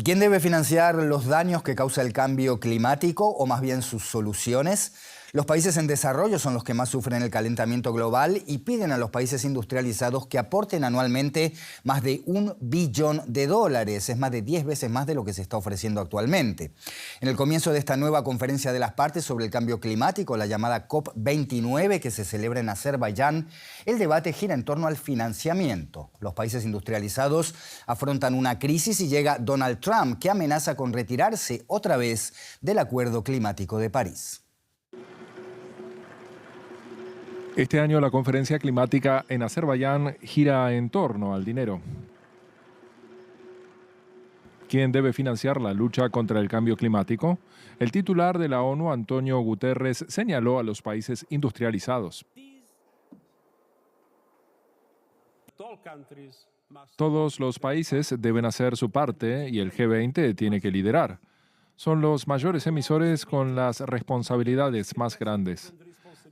¿Y quién debe financiar los daños que causa el cambio climático o más bien sus soluciones? Los países en desarrollo son los que más sufren el calentamiento global y piden a los países industrializados que aporten anualmente más de $1 billón. Es más de 10 veces más de lo que se está ofreciendo actualmente. En el comienzo de esta nueva conferencia de las partes sobre el cambio climático, la llamada COP29, que se celebra en Azerbaiyán, el debate gira en torno al financiamiento. Los países industrializados afrontan una crisis y llega Donald Trump, que amenaza con retirarse otra vez del Acuerdo Climático de París. Este año la conferencia climática en Azerbaiyán gira en torno al dinero. ¿Quién debe financiar la lucha contra el cambio climático? El titular de la ONU, Antonio Guterres, señaló a los países industrializados. Todos los países deben hacer su parte y el G20 tiene que liderar. Son los mayores emisores con las responsabilidades más grandes.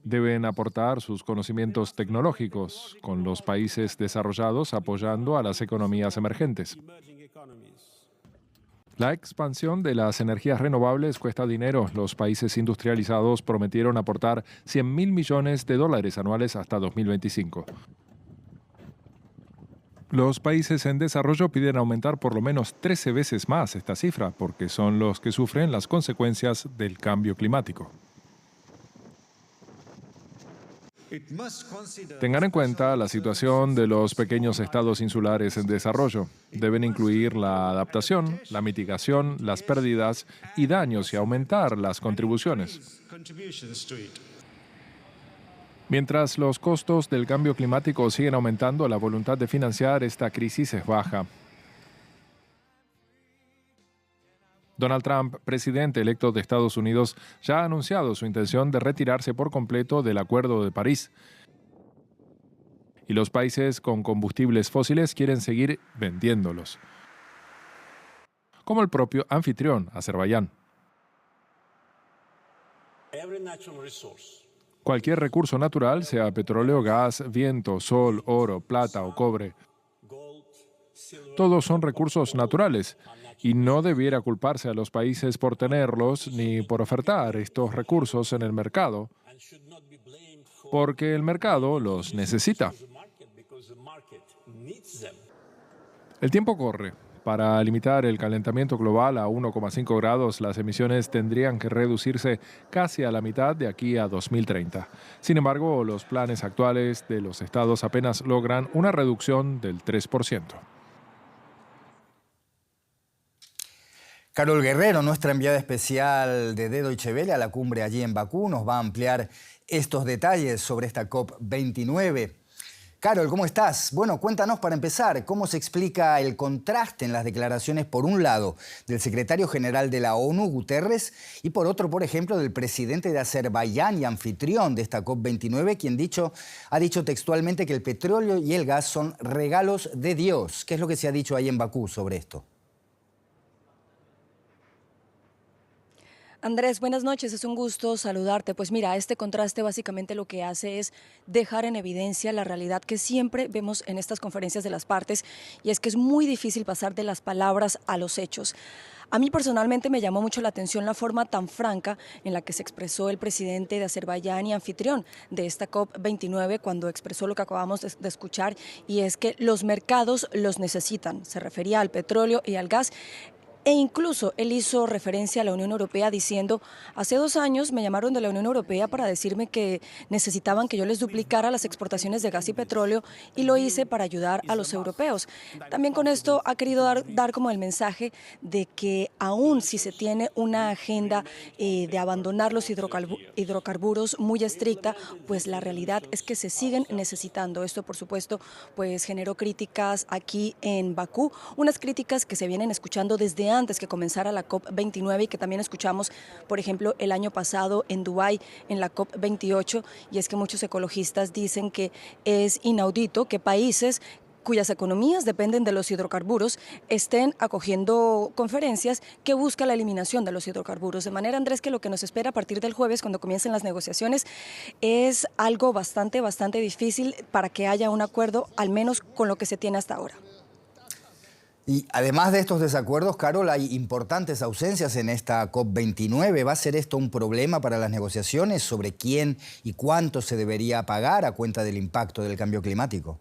Deben aportar sus conocimientos tecnológicos, con los países desarrollados apoyando a las economías emergentes. La expansión de las energías renovables cuesta dinero. Los países industrializados prometieron aportar $100.000 millones anuales hasta 2025. Los países en desarrollo piden aumentar por lo menos 13 veces más esta cifra, porque son los que sufren las consecuencias del cambio climático. Tengan en cuenta la situación de los pequeños estados insulares en desarrollo. Deben incluir la adaptación, la mitigación, las pérdidas y daños y aumentar las contribuciones. Mientras los costos del cambio climático siguen aumentando, la voluntad de financiar esta crisis es baja. Donald Trump, presidente electo de Estados Unidos, ya ha anunciado su intención de retirarse por completo del Acuerdo de París. Y los países con combustibles fósiles quieren seguir vendiéndolos, como el propio anfitrión, Azerbaiyán. Cualquier recurso natural, sea petróleo, gas, viento, sol, oro, plata o cobre, todos son recursos naturales y no debiera culparse a los países por tenerlos ni por ofertar estos recursos en el mercado, porque el mercado los necesita. El tiempo corre. Para limitar el calentamiento global a 1,5 grados, las emisiones tendrían que reducirse casi a la mitad de aquí a 2030. Sin embargo, los planes actuales de los estados apenas logran una reducción del 3%. Carol Guerrero, nuestra enviada especial de Deutsche Welle a la cumbre allí en Bakú, nos va a ampliar estos detalles sobre esta COP29. Carol, ¿cómo estás? Bueno, cuéntanos para empezar, ¿cómo se explica el contraste en las declaraciones, por un lado, del secretario general de la ONU, Guterres, y por otro, por ejemplo, del presidente de Azerbaiyán y anfitrión de esta COP29, quien ha dicho textualmente que el petróleo y el gas son regalos de Dios? ¿Qué es lo que se ha dicho ahí en Bakú sobre esto? Andrés, buenas noches, es un gusto saludarte. Pues mira, este contraste básicamente lo que hace es dejar en evidencia la realidad que siempre vemos en estas conferencias de las partes, y es que es muy difícil pasar de las palabras a los hechos. A mí personalmente me llamó mucho la atención la forma tan franca en la que se expresó el presidente de Azerbaiyán y anfitrión de esta COP29 cuando expresó lo que acabamos de escuchar, y es que los mercados los necesitan. Se refería al petróleo y al gas. E incluso él hizo referencia a la Unión Europea diciendo: hace 2 años me llamaron de la Unión Europea para decirme que necesitaban que yo les duplicara las exportaciones de gas y petróleo, y lo hice para ayudar a los europeos. También con esto ha querido dar como el mensaje de que aún si se tiene una agenda de abandonar los hidrocarburos muy estricta, pues la realidad es que se siguen necesitando. Esto, por supuesto, pues generó críticas aquí en Bakú, unas críticas que se vienen escuchando desde antes que comenzara la COP29 y que también escuchamos, por ejemplo, el año pasado en Dubái, en la COP28, y es que muchos ecologistas dicen que es inaudito que países cuyas economías dependen de los hidrocarburos estén acogiendo conferencias que buscan la eliminación de los hidrocarburos. De manera, Andrés, que lo que nos espera a partir del jueves, cuando comiencen las negociaciones, es algo bastante difícil para que haya un acuerdo, al menos con lo que se tiene hasta ahora. Y además de estos desacuerdos, Carol, hay importantes ausencias en esta COP29. ¿Va a ser esto un problema para las negociaciones sobre quién y cuánto se debería pagar a cuenta del impacto del cambio climático?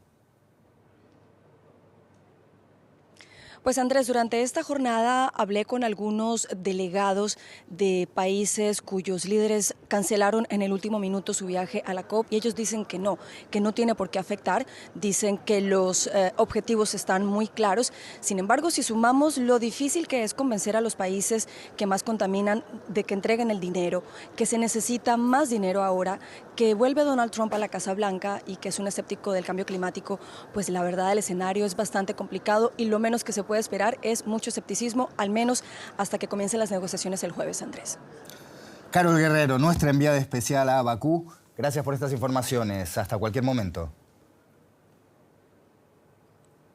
Pues Andrés, durante esta jornada hablé con algunos delegados de países cuyos líderes cancelaron en el último minuto su viaje a la COP y ellos dicen que no tiene por qué afectar, dicen que los objetivos están muy claros. Sin embargo, si sumamos lo difícil que es convencer a los países que más contaminan de que entreguen el dinero, que se necesita más dinero ahora, que vuelve Donald Trump a la Casa Blanca y que es un escéptico del cambio climático, pues la verdad el escenario es bastante complicado y lo menos que se puede esperar es mucho escepticismo, al menos hasta que comiencen las negociaciones el jueves, Andrés. Carol Guerrero, nuestra enviada especial a Bakú, gracias por estas informaciones. Hasta cualquier momento.